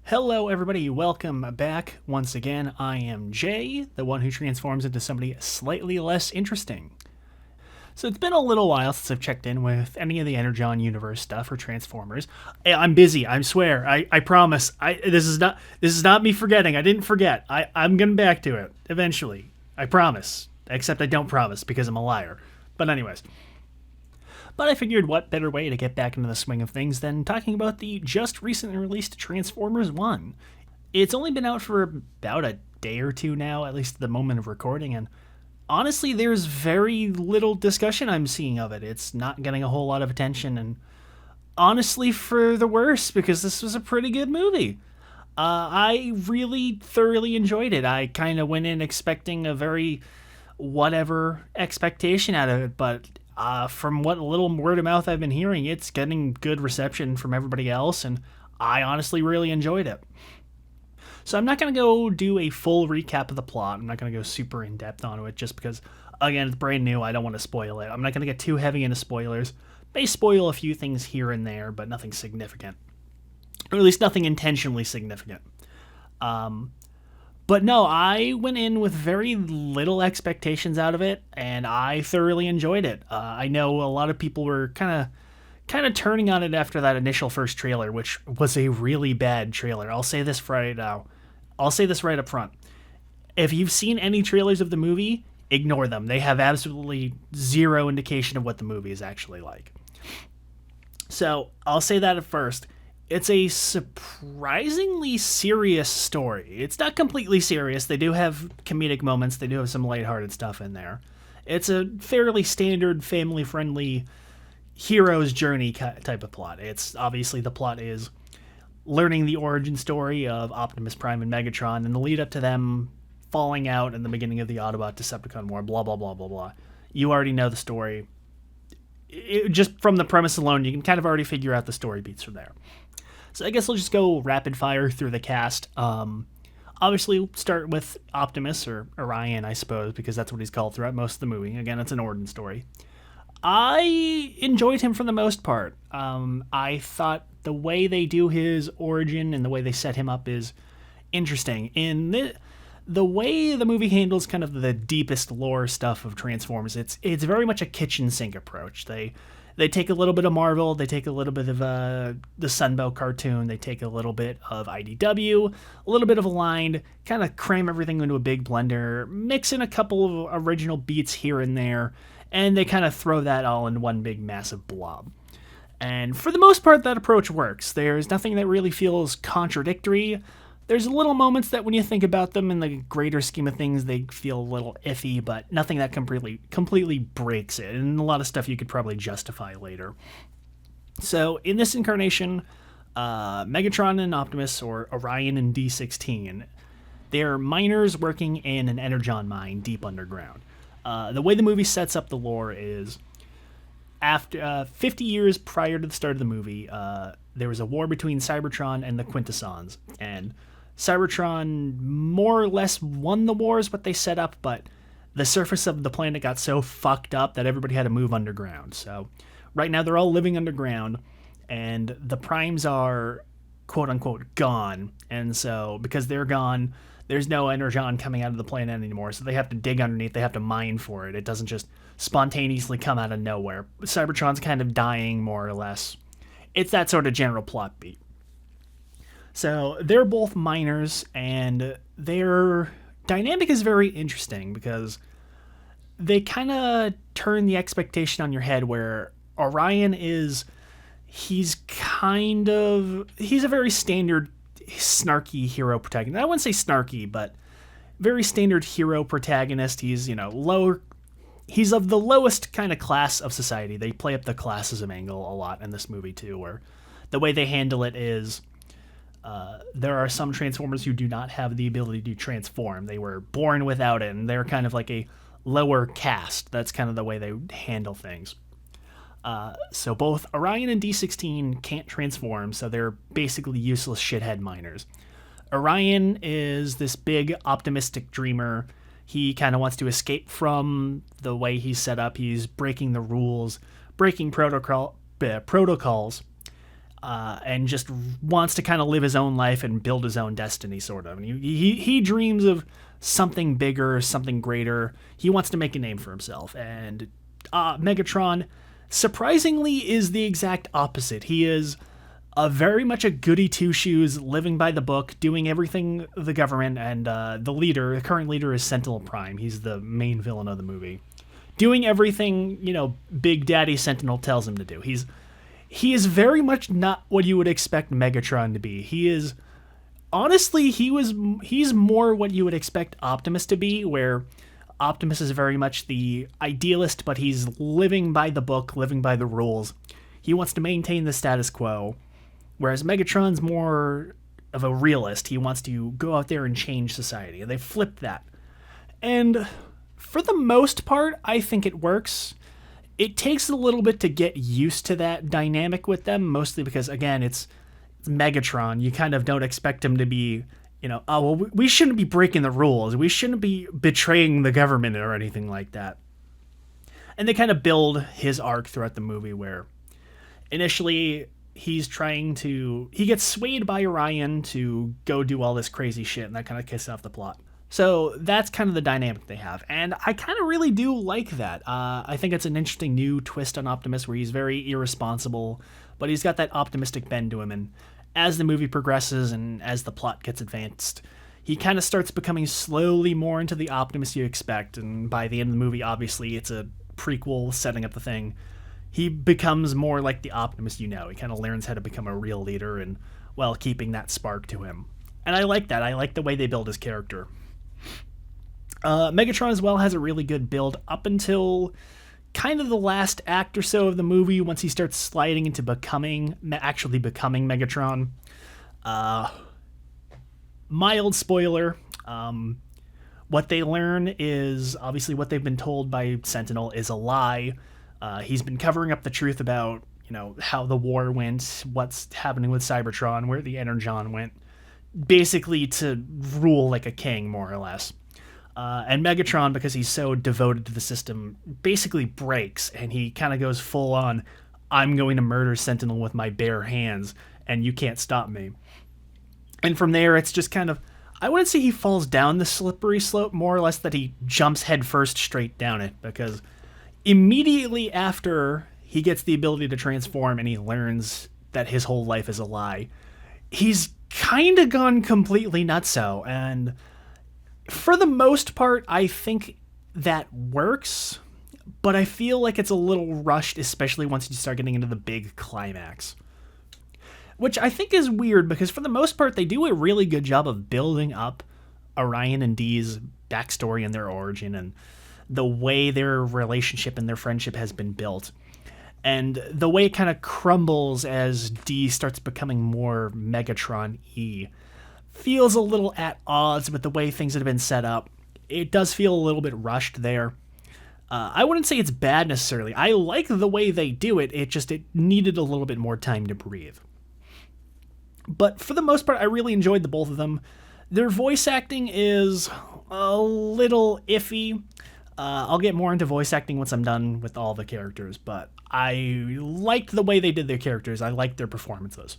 Hello, everybody. Welcome back. Once again, I am Jay, the one who transforms into somebody slightly less interesting. So it's been a little while since I've checked in with any of the Energon universe stuff or Transformers. I'm busy. I swear. I promise. This is not me forgetting. I didn't forget. I'm getting back to it eventually. I promise. Except I don't promise because I'm a liar. But anyways. But I figured what better way to get back into the swing of things than talking about the just recently released Transformers 1. It's only been out for about a day or two now, at least at the moment of recording, and honestly, there's very little discussion I'm seeing of it. It's not getting a whole lot of attention, and honestly, for the worse, because this was a pretty good movie. I really thoroughly enjoyed it. I kind of went in expecting a very whatever expectation out of it, but from what little word of mouth I've been hearing, it's getting good reception from everybody else, and I honestly really enjoyed it. So I'm not going to go do a full recap of the plot. I'm not going to go super in-depth onto it just because, again, it's brand new. I don't want to spoil it. I'm not going to get too heavy into spoilers. They spoil a few things here and there, but nothing significant. Or at least nothing intentionally significant. But no, I went in with very little expectations out of it, and I thoroughly enjoyed it. I know a lot of people were kind of turning on it after that initial first trailer, which was a really bad trailer. I'll say this right now. I'll say this right up front. If you've seen any trailers of the movie, ignore them. They have absolutely zero indication of what the movie is actually like. So I'll say that at first. It's a surprisingly serious story. It's not completely serious. They do have comedic moments. They do have some lighthearted stuff in there. It's a fairly standard, family-friendly hero's journey type of plot. It's obviously the plot is learning the origin story of Optimus Prime and Megatron and the lead up to them falling out in the beginning of the Autobot-Decepticon War, blah, blah, blah, blah, blah. You already know the story. Just from the premise alone, you can kind of already figure out the story beats from there. So I guess we'll just go rapid fire through the cast. Obviously, we'll start with Optimus, or Orion, I suppose, because that's what he's called throughout most of the movie. Again, it's an origin story. I enjoyed him for the most part. I thought the way they do his origin and the way they set him up is interesting. In the way the movie handles kind of the deepest lore stuff of Transformers, it's very much a kitchen sink approach. They take a little bit of Marvel, they take a little bit of the Sunbow cartoon, they take a little bit of IDW, a little bit of Aligned, kind of cram everything into a big blender, mix in a couple of original beats here and there, and they kind of throw that all in one big massive blob. And for the most part, that approach works. There's nothing that really feels contradictory. There's little moments that when you think about them in the greater scheme of things, they feel a little iffy, but nothing that completely breaks it. And a lot of stuff you could probably justify later. So in this incarnation, Megatron and Optimus, or Orion and D16, they're miners working in an energon mine deep underground. The way the movie sets up the lore is after 50 years prior to the start of the movie, there was a war between Cybertron and the Quintessons, and Cybertron more or less won the war is what they set up, but the surface of the planet got so fucked up that everybody had to move underground. So right now they're all living underground, and the primes are quote-unquote gone, and so because they're gone, there's no energon coming out of the planet anymore, so they have to dig underneath, they have to mine for it. It doesn't just spontaneously come out of nowhere. Cybertron's kind of dying, more or less. It's that sort of general plot beat. So they're both miners, and their dynamic is very interesting because they kind of turn the expectation on your head where Orion he's a very standard snarky hero protagonist. I wouldn't say snarky, but very standard hero protagonist. He's, lower. He's of the lowest kind of class of society. They play up the classism angle a lot in this movie too, where the way they handle it is there are some Transformers who do not have the ability to transform. They were born without it, and they're kind of like a lower caste. That's kind of the way they handle things. So both Orion and D16 can't transform, so they're basically useless shithead miners. Orion is this big optimistic dreamer. He kind of wants to escape from the way he's set up. He's breaking the rules, breaking protocols. and just wants to kind of live his own life and build his own destiny, sort of. And he dreams of something bigger, something greater. He wants to make a name for himself. And Megatron, surprisingly, is the exact opposite. He is very much a goody two-shoes, living by the book, doing everything the government and the current leader is Sentinel Prime. He's the main villain of the movie. Doing everything, Big Daddy Sentinel tells him to do. He is very much not what you would expect Megatron to be. He is, honestly, he's more what you would expect Optimus to be, where Optimus is very much the idealist, but he's living by the book, living by the rules. He wants to maintain the status quo, whereas Megatron's more of a realist. He wants to go out there and change society, and they flipped that. And for the most part, I think it works. It takes a little bit to get used to that dynamic with them, mostly because, again, it's Megatron. You kind of don't expect him to be, oh, well, we shouldn't be breaking the rules. We shouldn't be betraying the government or anything like that. And they kind of build his arc throughout the movie where initially he gets swayed by Orion to go do all this crazy shit, and that kind of kisses off the plot. So that's kind of the dynamic they have, and I kind of really do like that. I think it's an interesting new twist on Optimus where he's very irresponsible, but he's got that optimistic bend to him, and as the movie progresses and as the plot gets advanced, he kind of starts becoming slowly more into the Optimus you expect, and by the end of the movie, obviously, it's a prequel setting up the thing. He becomes more like the Optimus you know. He kind of learns how to become a real leader and, well, keeping that spark to him. And I like that. I like the way they build his character. Megatron as well has a really good build up until kind of the last act or so of the movie, once he starts sliding into actually becoming Megatron. Mild spoiler. What they learn is obviously what they've been told by Sentinel is a lie. He's been covering up the truth about, how the war went, what's happening with Cybertron, where the Energon went, basically to rule like a king, more or less. And Megatron, because he's so devoted to the system, basically breaks, and he kind of goes full on, I'm going to murder Sentinel with my bare hands, and you can't stop me. And from there, it's just kind of, I wouldn't say he falls down the slippery slope, more or less that he jumps headfirst straight down it, because immediately after he gets the ability to transform and he learns that his whole life is a lie, he's kind of gone completely nutso, and for the most part, I think that works, but I feel like it's a little rushed, especially once you start getting into the big climax. Which I think is weird, because for the most part, they do a really good job of building up Orion and Dee's backstory and their origin and the way their relationship and their friendship has been built. And the way it kind of crumbles as Dee starts becoming more Megatron-y feels a little at odds with the way things have been set up. It does feel a little bit rushed there. I wouldn't say it's bad necessarily. I like the way they do it. It needed a little bit more time to breathe. But for the most part, I really enjoyed the both of them. Their voice acting is a little iffy. I'll get more into voice acting once I'm done with all the characters, but I liked the way they did their characters. I liked their performances.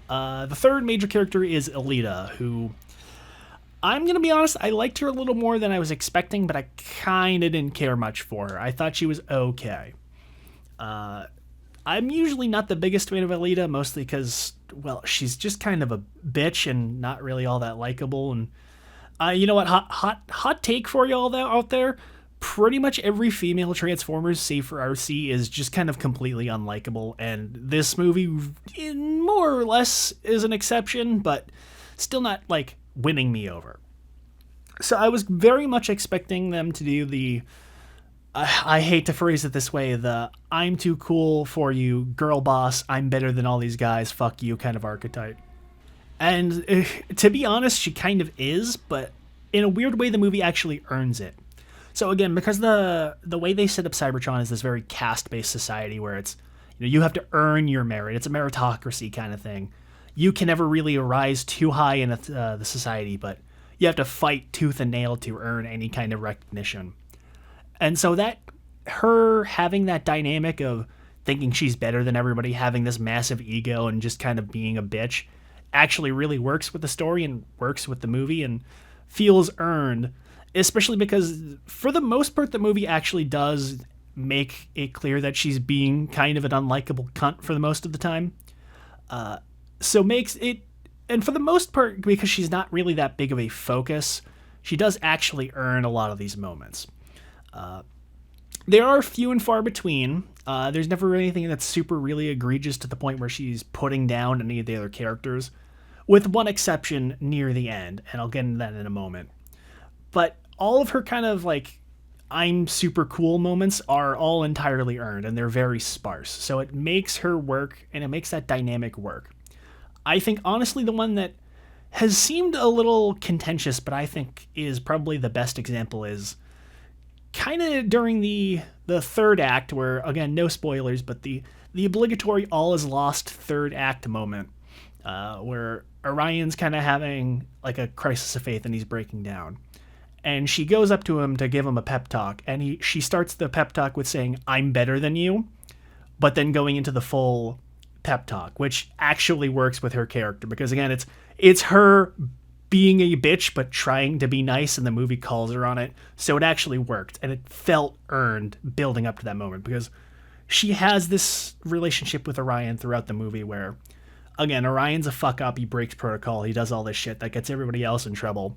The third major character is Elita, who, I'm going to be honest, I liked her a little more than I was expecting, but I kind of didn't care much for her. I thought she was okay. I'm usually not the biggest fan of Elita, mostly because, well, she's just kind of a bitch and not really all that likable. And you know what? Hot take for you all out there. Pretty much every female Transformers, save for RC, is just kind of completely unlikable, and this movie, more or less, is an exception, but still not, winning me over. So I was very much expecting them to do the, I hate to phrase it this way, the I'm too cool for you, girl boss, I'm better than all these guys, fuck you kind of archetype. And to be honest, she kind of is, but in a weird way, the movie actually earns it. So again, because the way they set up Cybertron is this very caste-based society where it's, you have to earn your merit. It's a meritocracy kind of thing. You can never really rise too high in the society, but you have to fight tooth and nail to earn any kind of recognition. And so that her having that dynamic of thinking she's better than everybody, having this massive ego and just kind of being a bitch, actually really works with the story and works with the movie and feels earned, especially because for the most part the movie actually does make it clear that she's being kind of an unlikable cunt for the most of the time. So makes it, and for the most part, because she's not really that big of a focus, she does actually earn a lot of these moments. There are few and far between. There's never really anything that's super really egregious to the point where she's putting down any of the other characters, with one exception near the end, and I'll get into that in a moment. But all of her kind of like, I'm super cool moments are all entirely earned, and they're very sparse. So it makes her work, and it makes that dynamic work. I think, honestly, the one that has seemed a little contentious, but I think is probably the best example is kind of during the third act, where, again, no spoilers, but the obligatory all is lost third act moment, where Orion's kind of having like a crisis of faith and he's breaking down. And she goes up to him to give him a pep talk, and she starts the pep talk with saying, "I'm better than you," but then going into the full pep talk, which actually works with her character, because again, it's her being a bitch but trying to be nice, and the movie calls her on it. So it actually worked, and it felt earned building up to that moment, because she has this relationship with Orion throughout the movie where, again, Orion's a fuck up, he breaks protocol, he does all this shit that gets everybody else in trouble.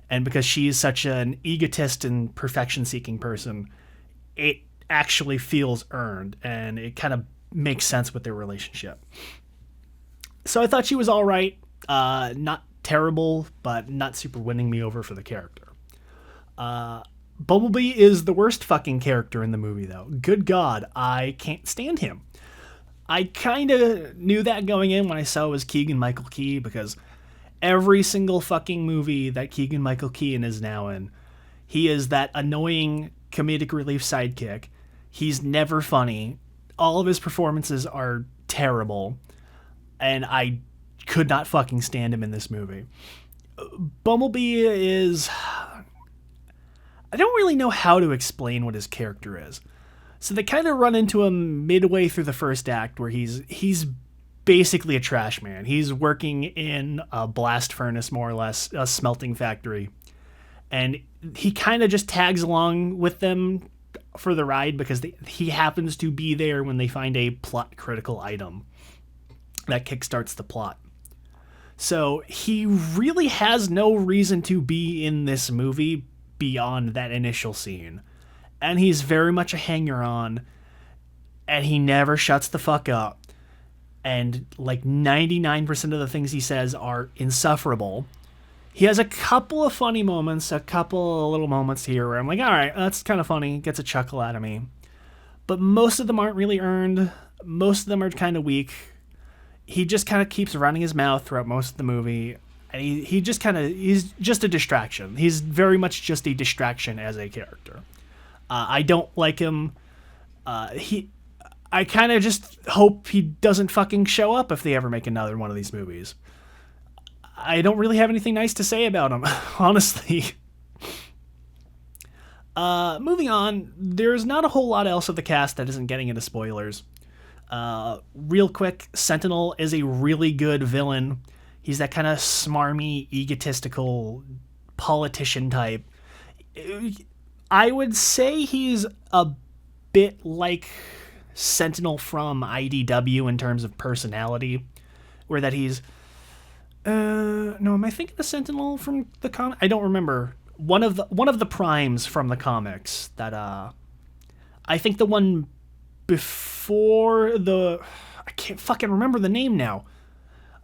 And because she's such an egotist and perfection-seeking person, it actually feels earned, and it kind of makes sense with their relationship. So I thought she was all right. Not terrible, but not super winning me over for the character. Bumblebee is the worst fucking character in the movie, though. Good God, I can't stand him. I kind of knew that going in when I saw it was Keegan-Michael Key, because every single fucking movie that Keegan-Michael Key is now in, he is that annoying comedic relief sidekick. He's never funny. All of his performances are terrible, and I could not fucking stand him in this movie. Bumblebee is... I don't really know how to explain what his character is. So they kind of run into him midway through the first act, where he's basically a trash man. He's working in a blast furnace, more or less, a smelting factory. And he kind of just tags along with them for the ride because he happens to be there when they find a plot critical item that kickstarts the plot. So he really has no reason to be in this movie beyond that initial scene. And he's very much a hanger-on, and he never shuts the fuck up. And like 99% of the things he says are insufferable. He has a couple of funny moments, a couple of little moments here where I'm like, all right, that's kind of funny, gets a chuckle out of me. But most of them aren't really earned. Most of them are kind of weak. He just kind of keeps running his mouth throughout most of the movie. And he's just a distraction. He's very much just a distraction as a character. I don't like him. I kind of just hope he doesn't fucking show up if they ever make another one of these movies. I don't really have anything nice to say about him, honestly. Moving on, there's not a whole lot else of the cast that isn't getting into spoilers. Real quick, Sentinel is a really good villain. He's that kind of smarmy, egotistical politician type. I would say he's a bit like Sentinel from IDW in terms of personality, where that he's no, am I thinking the Sentinel from the comic? I don't remember. One of the primes from the comics that I think the one before I can't fucking remember the name now.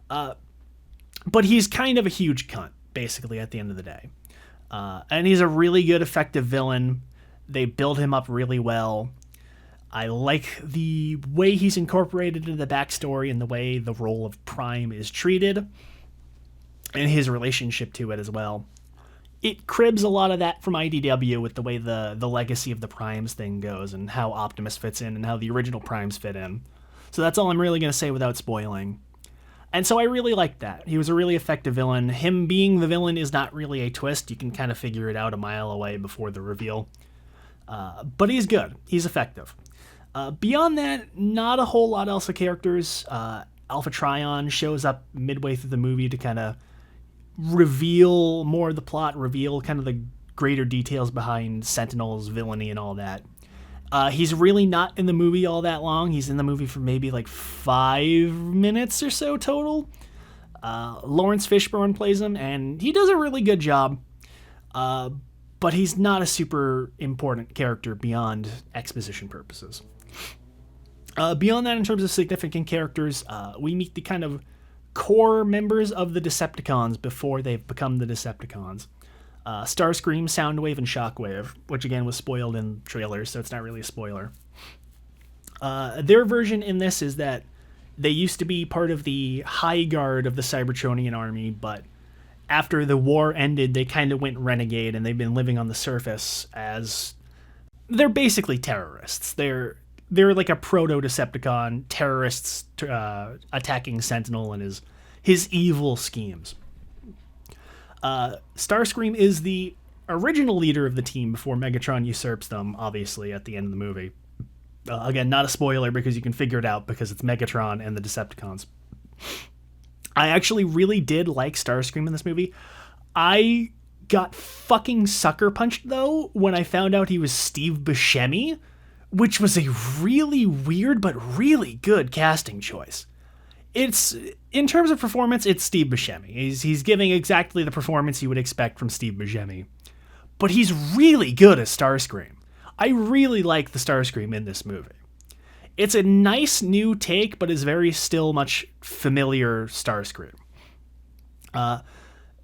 But he's kind of a huge cunt, basically, at the end of the day. And he's a really good, effective villain. They build him up really well. I like the way he's incorporated into the backstory and the way the role of Prime is treated, and his relationship to it as well. It cribs a lot of that from IDW with the way the legacy of the Primes thing goes and how Optimus fits in and how the original Primes fit in. So that's all I'm really going to say without spoiling. And so I really liked that. He was a really effective villain. Him being the villain is not really a twist. You can kind of figure it out a mile away before the reveal. But he's good. He's effective. Beyond that, not a whole lot else of characters. Alpha Trion shows up midway through the movie to kind of reveal more of the plot, reveal kind of the greater details behind Sentinel's villainy and all that. He's really not in the movie all that long. He's in the movie for maybe like 5 minutes or so total. Lawrence Fishburne plays him, and he does a really good job. But he's not a super important character beyond exposition purposes. Beyond that, in terms of significant characters, we meet the kind of core members of the Decepticons before they've become the Decepticons. Starscream, Soundwave, and Shockwave, which again was spoiled in trailers, so it's not really a spoiler. Their version in this is that they used to be part of the high guard of the Cybertronian army, but after the war ended, they kind of went renegade, and they've been living on the surface as... They're basically terrorists. They're like a proto-Decepticon, terrorists attacking Sentinel and his evil schemes. Starscream is the original leader of the team before Megatron usurps them, obviously, at the end of the movie. Again, not a spoiler because you can figure it out because it's Megatron and the Decepticons. I actually really did like Starscream in this movie. I got fucking sucker punched, though, when I found out he was Steve Buscemi, which was a really weird but really good casting choice. It's, in terms of performance, it's Steve Buscemi. He's giving exactly the performance you would expect from Steve Buscemi. But he's really good as Starscream. I really like the Starscream in this movie. It's a nice new take, but is very still much familiar Starscream.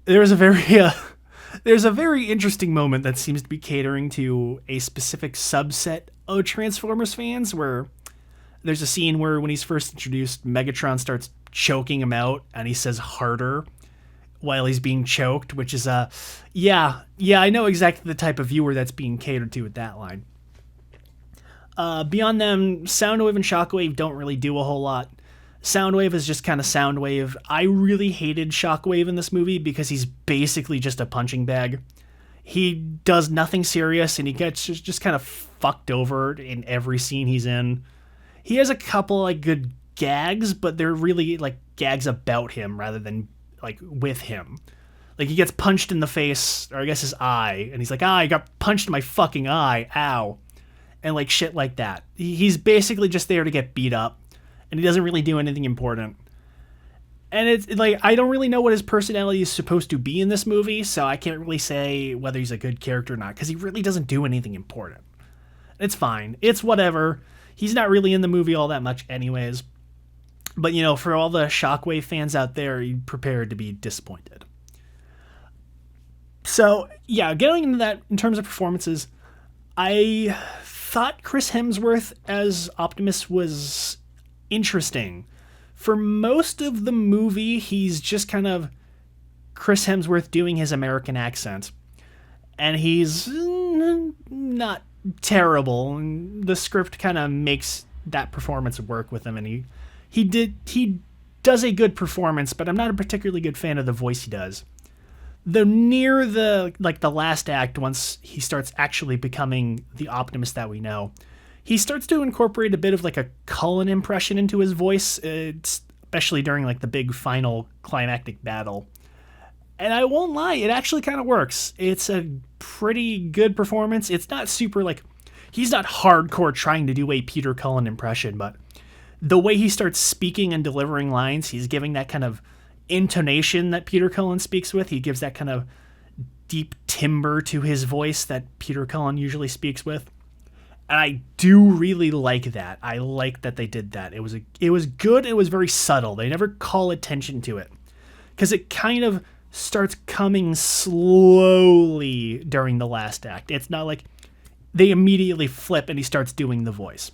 There's a very interesting moment that seems to be catering to a specific subset of Transformers fans, where there's a scene where when he's first introduced, Megatron starts choking him out, and he says harder while he's being choked, which is yeah, I know exactly the type of viewer that's being catered to with that line. Beyond them, Soundwave and Shockwave don't really do a whole lot. Soundwave is just kind of Soundwave. I really hated Shockwave in this movie because he's basically just a punching bag. He does nothing serious, and he gets just kind of fucked over in every scene he's in. He has a couple like good gags, but they're really like gags about him rather than like with him. Like he gets punched in the face, or I guess his eye, and he's like, I got punched in my fucking eye, ow. And like shit like that. He's basically just there to get beat up, and he doesn't really do anything important. And it's like, I don't really know what his personality is supposed to be in this movie, so I can't really say whether he's a good character or not, because he really doesn't do anything important. It's fine. It's whatever. He's not really in the movie all that much anyways. But, you know, for all the Shockwave fans out there, you're prepared to be disappointed. So, yeah, getting into that in terms of performances, I thought Chris Hemsworth as Optimus was interesting. For most of the movie, he's just kind of Chris Hemsworth doing his American accent. And he's not terrible. The script kind of makes that performance work with him, and he does a good performance, but I'm not a particularly good fan of the voice he does. Though near the last act, once he starts actually becoming the Optimus that we know, he starts to incorporate a bit of like a Cullen impression into his voice, especially during like the big final climactic battle. And I won't lie, it actually kind of works. It's a pretty good performance. It's not super like, he's not hardcore trying to do a Peter Cullen impression, but the way he starts speaking and delivering lines, he's giving that kind of intonation that Peter Cullen speaks with. He gives that kind of deep timbre to his voice that Peter Cullen usually speaks with. And I do really like that. I like that they did that. It was good. It was very subtle. They never call attention to it, because it kind of starts coming slowly during the last act. It's not like they immediately flip and he starts doing the voice.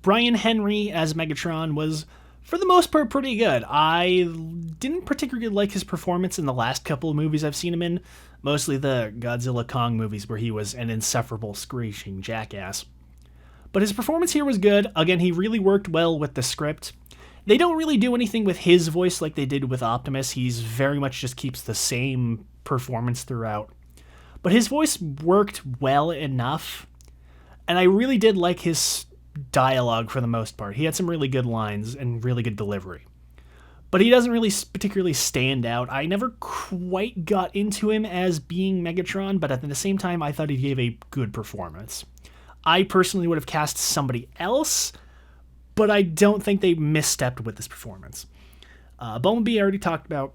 Brian Henry as Megatron was, for the most part, pretty good. I didn't particularly like his performance in the last couple of movies I've seen him in, mostly the Godzilla Kong movies where he was an insufferable screeching jackass. But his performance here was good. Again, he really worked well with the script. They don't really do anything with his voice like they did with Optimus. He's very much just keeps the same performance throughout. But his voice worked well enough. And I really did like his dialogue for the most part. He had some really good lines and really good delivery. But he doesn't really particularly stand out. I never quite got into him as being Megatron, but at the same time, I thought he gave a good performance. I personally would have cast somebody else, but I don't think they misstepped with this performance. Bumblebee I already talked about.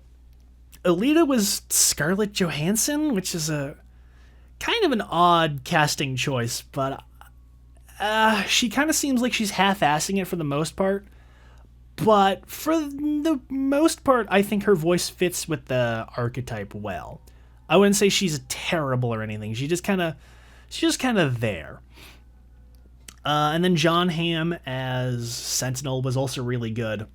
Alita was Scarlett Johansson, which is a kind of an odd casting choice, but she kind of seems like she's half-assing it for the most part. But for the most part, I think her voice fits with the archetype well. I wouldn't say she's terrible or anything. She's just kind of there. And then John Hamm as Sentinel was also really good.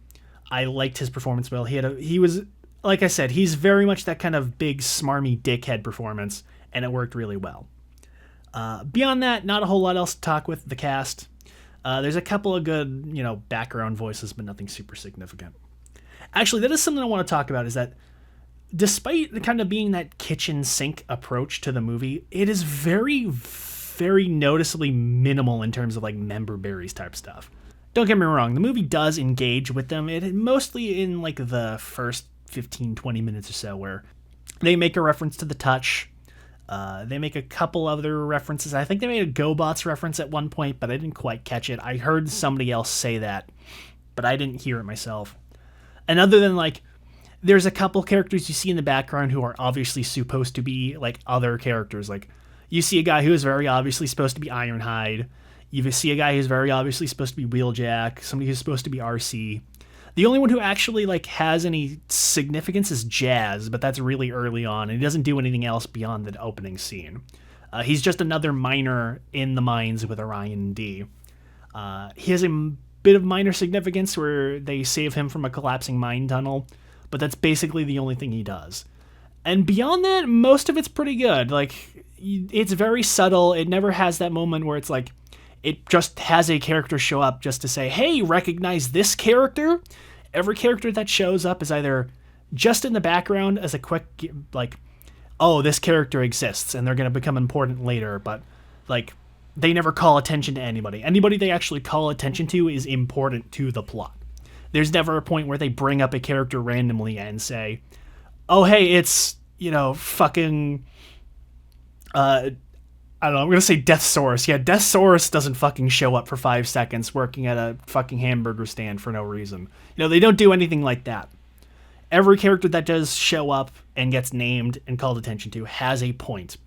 I liked his performance well. He was, like I said, he's very much that kind of big, smarmy dickhead performance, and it worked really well. Beyond that, not a whole lot else to talk with the cast. There's a couple of good, background voices, but nothing super significant. Actually, that is something I want to talk about, is that despite kind of being that kitchen sink approach to the movie, it is very, very noticeably minimal in terms of like member berries type stuff. Don't get me wrong, the movie does engage with them. It mostly in like the first 15-20 minutes or so, where they make a reference to the touch. They make a couple other references. I think they made a GoBots reference at one point, but I didn't quite catch it. I heard somebody else say that, but I didn't hear it myself. And other than like, there's a couple characters you see in the background who are obviously supposed to be like other characters. Like, you see a guy who is very obviously supposed to be Ironhide. You see a guy who's very obviously supposed to be Wheeljack. Somebody who's supposed to be RC. The only one who actually like has any significance is Jazz, but that's really early on, and he doesn't do anything else beyond the opening scene. He's just another miner in the mines with Orion and D. He has a bit of minor significance where they save him from a collapsing mine tunnel, but that's basically the only thing he does. And beyond that, most of it's pretty good. Like, it's very subtle. It never has that moment where it's like, it just has a character show up just to say, hey, recognize this character? Every character that shows up is either just in the background as a quick, like, oh, this character exists, and they're going to become important later, but, like, they never call attention to anybody. Anybody they actually call attention to is important to the plot. There's never a point where they bring up a character randomly and say, oh, hey, it's, fucking, I don't know, I'm going to say Deathsaurus. Yeah, Deathsaurus doesn't fucking show up for 5 seconds working at a fucking hamburger stand for no reason. They don't do anything like that. Every character that does show up and gets named and called attention to has a point.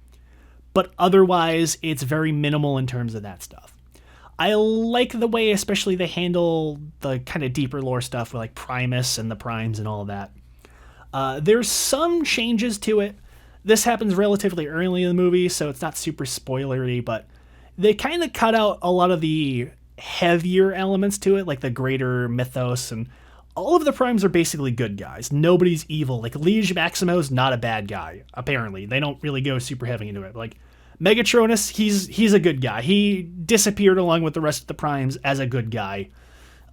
But otherwise, it's very minimal in terms of that stuff. I like the way especially they handle the kind of deeper lore stuff with like Primus and the Primes and all of that. There's some changes to it. This happens relatively early in the movie, so it's not super spoilery, but they kind of cut out a lot of the heavier elements to it, like the greater mythos, and all of the Primes are basically good guys. Nobody's evil. Like, Liege Maximo's not a bad guy, apparently. They don't really go super heavy into it. Like, Megatronus, he's a good guy. He disappeared along with the rest of the Primes as a good guy.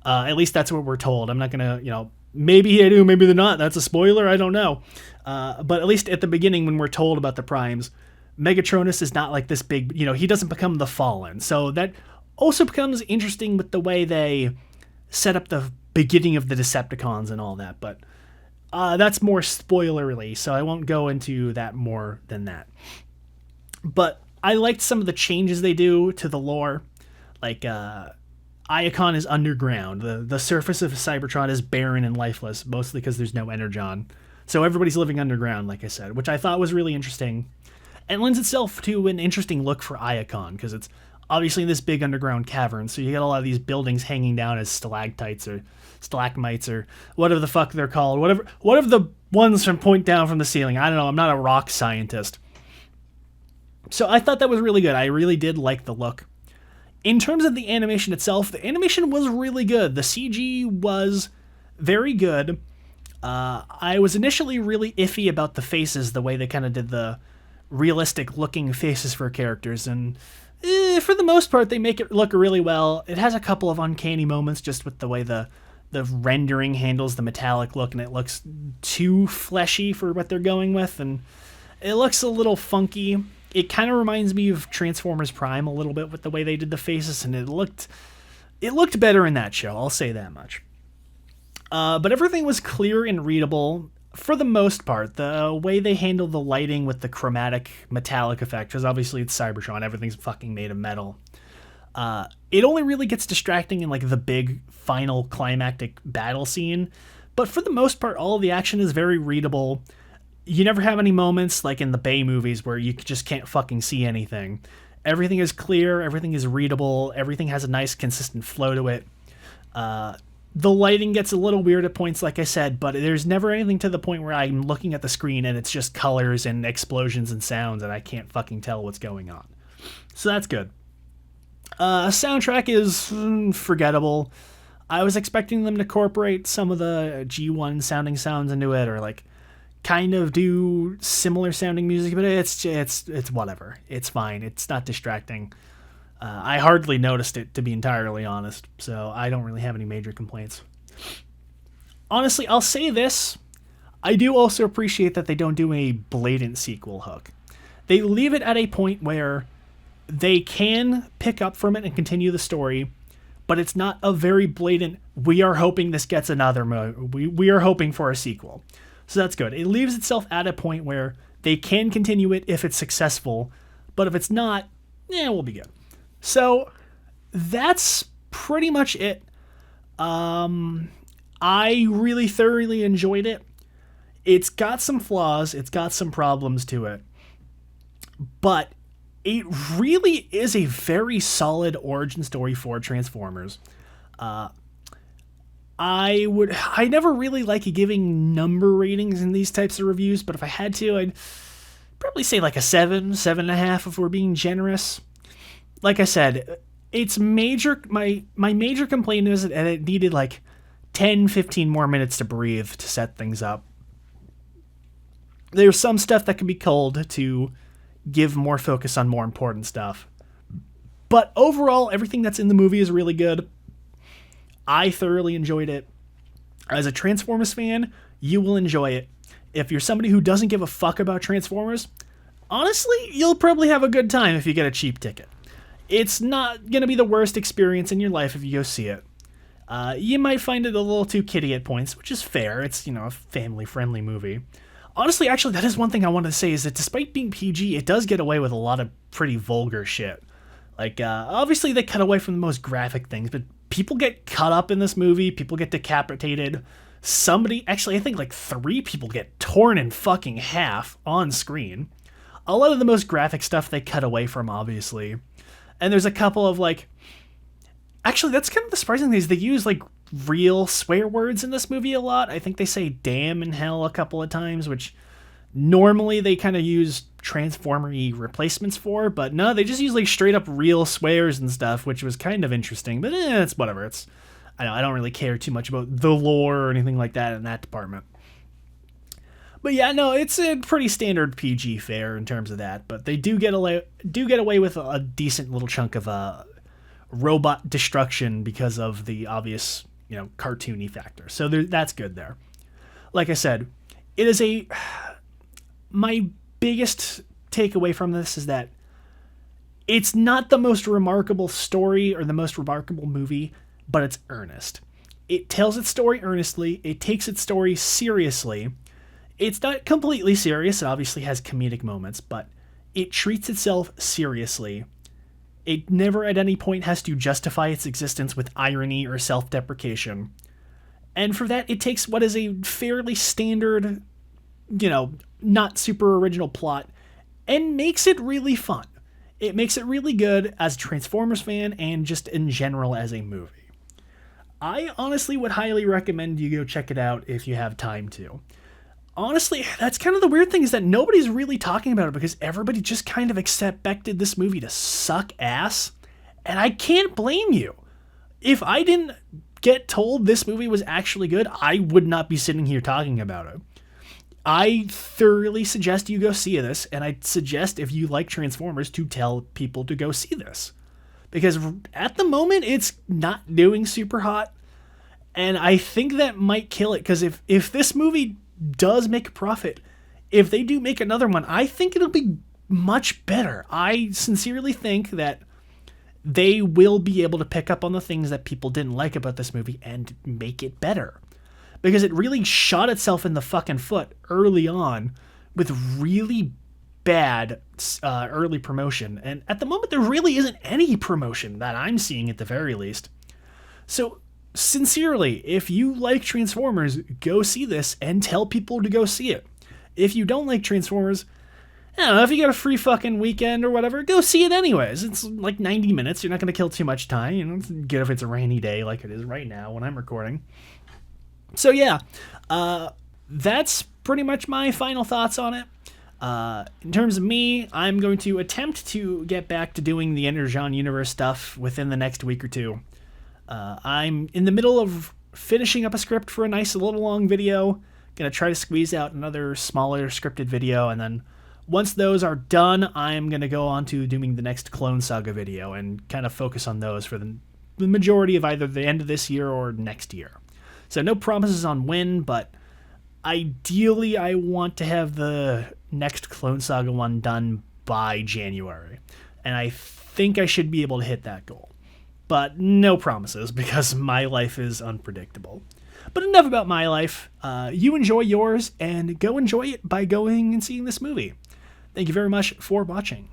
At least that's what we're told. I'm not going to, maybe they do, maybe they're not. That's a spoiler. I don't know. But at least at the beginning when we're told about the Primes, Megatronus is not like this big, he doesn't become the Fallen. So that also becomes interesting with the way they set up the beginning of the Decepticons and all that. But that's more spoilerly, so I won't go into that more than that. But I liked some of the changes they do to the lore. Like, Iacon is underground. The surface of Cybertron is barren and lifeless, mostly because there's no energon. So everybody's living underground, like I said, which I thought was really interesting. And lends itself to an interesting look for Iacon, because it's obviously in this big underground cavern, so you get a lot of these buildings hanging down as stalactites or stalagmites or whatever the fuck they're called. Whatever the ones from point down from the ceiling. I don't know, I'm not a rock scientist. So I thought that was really good. I really did like the look. In terms of the animation itself, the animation was really good. The CG was very good. I was initially really iffy about the faces, the way they kind of did the realistic looking faces for characters, and for the most part they make it look really well. It has a couple of uncanny moments just with the way the rendering handles the metallic look, and it looks too fleshy for what they're going with, and it looks a little funky. It kind of reminds me of Transformers Prime a little bit with the way they did the faces, and it looked better in that show. I'll say that much. But everything was clear and readable for the most part. The way they handled the lighting with the chromatic metallic effect, because obviously it's Cybertron, everything's fucking made of metal. It only really gets distracting in like the big final climactic battle scene, but for the most part, all of the action is very readable. You never have any moments like in the Bay movies where you just can't fucking see anything. Everything is clear, everything is readable, everything has a nice consistent flow to it. The lighting gets a little weird at points, like I said, but there's never anything to the point where I'm looking at the screen and it's just colors and explosions and sounds and I can't fucking tell what's going on. So that's good. Soundtrack is forgettable. I was expecting them to incorporate some of the G1 sounding sounds into it, or like kind of do similar sounding music, but it's whatever. It's fine. It's not distracting. I hardly noticed it, to be entirely honest, so I don't really have any major complaints. Honestly, I'll say this. I do also appreciate that they don't do a blatant sequel hook. They leave it at a point where they can pick up from it and continue the story, but it's not a very blatant, we are hoping this gets another we are hoping for a sequel. So that's good. It leaves itself at a point where they can continue it if it's successful, but if it's not, we'll be good. So that's pretty much it. I really thoroughly enjoyed it. It's got some flaws, it's got some problems to it, but it really is a very solid origin story for Transformers. I never really like giving number ratings in these types of reviews, but if I had to, I'd probably say like a 7.5 if we're being generous. Like I said, it's major. My major complaint is that it needed like 10-15 more minutes to breathe to set things up. There's some stuff that can be culled to give more focus on more important stuff. But overall, everything that's in the movie is really good. I thoroughly enjoyed it. As a Transformers fan, you will enjoy it. If you're somebody who doesn't give a fuck about Transformers, honestly, you'll probably have a good time if you get a cheap ticket. It's not going to be the worst experience in your life if you go see it. You might find it a little too kiddie at points, which is fair. It's, a family-friendly movie. Honestly, actually, that is one thing I wanted to say, is that despite being PG, it does get away with a lot of pretty vulgar shit. Like, obviously they cut away from the most graphic things, but people get cut up in this movie, people get decapitated. Actually, I think like 3 people get torn in fucking half on screen. A lot of the most graphic stuff they cut away from, obviously. And there's a couple of like... Actually, that's kind of the surprising thing, is they use like real swear words in this movie a lot. I think they say damn and hell a couple of times, which normally they kind of use Transformer-y replacements for, but no, they just use like straight up real swears and stuff, which was kind of interesting, but it's whatever. I don't really care too much about the lore or anything like that in that department. But yeah, no, it's a pretty standard PG fare in terms of that, but they do get away with a decent little chunk of robot destruction because of the obvious, cartoony factor. So that's good there. Like I said, it is my biggest takeaway from this is that it's not the most remarkable story or the most remarkable movie, but it's earnest. It tells its story earnestly. It takes its story seriously. It's not completely serious. It obviously has comedic moments, but it treats itself seriously. It never at any point has to justify its existence with irony or self-deprecation. And for that, it takes what is a fairly standard, not super original plot and makes it really fun. It makes it really good as a Transformers fan and just in general as a movie. I honestly would highly recommend you go check it out if you have time to. Honestly, that's kind of the weird thing, is that nobody's really talking about it because everybody just kind of expected this movie to suck ass. And I can't blame you. If I didn't get told this movie was actually good, I would not be sitting here talking about it. I thoroughly suggest you go see this, and I suggest if you like Transformers to tell people to go see this. Because at the moment, it's not doing super hot, and I think that might kill it, because if this movie does make a profit, if they do make another one, I think it'll be much better. I sincerely think that they will be able to pick up on the things that people didn't like about this movie and make it better. Because it really shot itself in the fucking foot early on with really bad early promotion. And at the moment, there really isn't any promotion that I'm seeing at the very least. So, sincerely, if you like Transformers, go see this and tell people to go see it. If you don't like Transformers, I don't know, if you got a free fucking weekend or whatever, go see it anyways. It's like 90 minutes. You're not going to kill too much time. You know, it's good if it's a rainy day like it is right now when I'm recording. So yeah, that's pretty much my final thoughts on it. In terms of me, I'm going to attempt to get back to doing the Energon Universe stuff within the next week or two. I'm in the middle of finishing up a script for a nice little long video. Gonna try to squeeze out another smaller scripted video, and then once those are done, I'm gonna go on to doing the next Clone Saga video and kind of focus on those for the majority of either the end of this year or next year. So no promises on when, but ideally I want to have the next Clone Saga one done by January. And I think I should be able to hit that goal. But no promises, because my life is unpredictable. But enough about my life. You enjoy yours, and go enjoy it by going and seeing this movie. Thank you very much for watching.